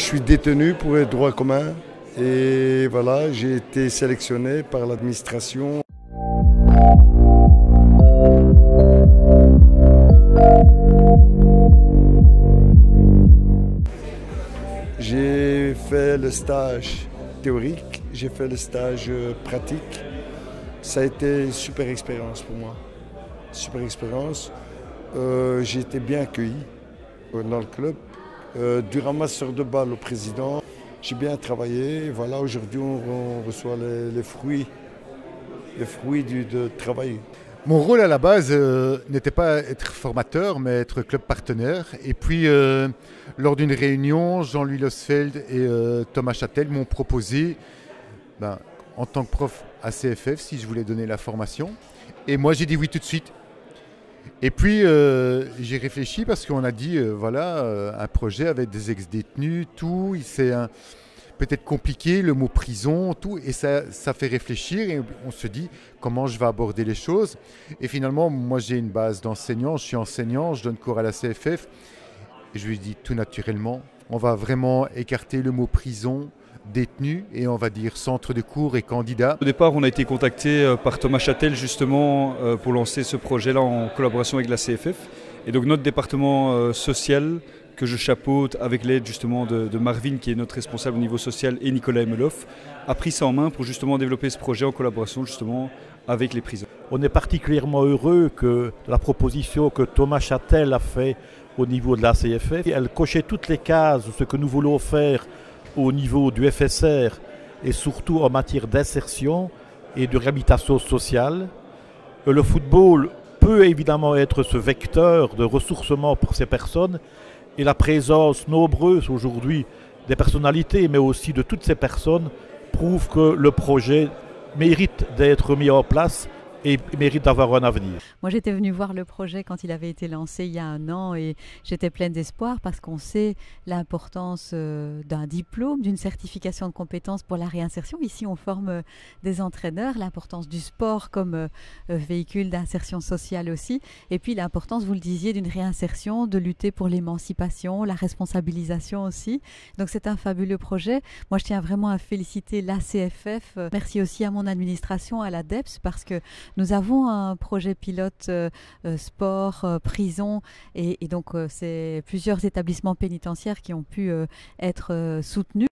Je suis détenu pour les droits communs et voilà, j'ai été sélectionné par l'administration. J'ai fait le stage théorique, j'ai fait le stage pratique. Ça a été une super expérience pour moi. Super expérience. J'ai été bien accueilli dans le club. Du ramasseur de balles au président, j'ai bien travaillé. Voilà, aujourd'hui on reçoit les fruits de travail. Mon rôle à la base n'était pas être formateur, mais être club partenaire. Et puis, lors d'une réunion, Jean-Louis Losfeld et Thomas Châtel m'ont proposé, en tant que prof à CFF, si je voulais donner la formation. Et moi, j'ai dit oui tout de suite. Et puis, j'ai réfléchi parce qu'on a dit, un projet avec des ex-détenus, tout, c'est peut-être compliqué, le mot prison, tout, et ça fait réfléchir et on se dit comment je vais aborder les choses. Et finalement, moi j'ai une base d'enseignant, je suis enseignant, je donne cours à la CFF, et je lui dis tout naturellement, on va vraiment écarter le mot prison, détenu, et on va dire centre de cours et candidat. Au départ, on a été contacté par Thomas Châtel justement pour lancer ce projet-là en collaboration avec la CFF. Et donc notre département social, que je chapeaute avec l'aide justement de Marvin, qui est notre responsable au niveau social, et Nicolas Emeloff, a pris ça en main pour justement développer ce projet en collaboration justement avec les prisons. On est particulièrement heureux que la proposition que Thomas Châtel a fait au niveau de la CFF, elle cochait toutes les cases de ce que nous voulons faire au niveau du FSR et surtout en matière d'insertion et de réhabilitation sociale. Le football peut évidemment être ce vecteur de ressourcement pour ces personnes et la présence nombreuse aujourd'hui des personnalités mais aussi de toutes ces personnes prouve que le projet mérite d'être mis en place et mérite d'avoir un avenir. Moi j'étais venue voir le projet quand il avait été lancé il y a 1 an et j'étais pleine d'espoir parce qu'on sait l'importance d'un diplôme, d'une certification de compétences pour la réinsertion. Ici on forme des entraîneurs, l'importance du sport comme véhicule d'insertion sociale aussi, et puis l'importance, vous le disiez, d'une réinsertion, de lutter pour l'émancipation, la responsabilisation aussi. Donc c'est un fabuleux projet. Moi je tiens vraiment à féliciter la CFF. Merci aussi à mon administration, à la DEPS, parce que nous avons un projet pilote sport, prison et donc c'est plusieurs établissements pénitentiaires qui ont pu être soutenus.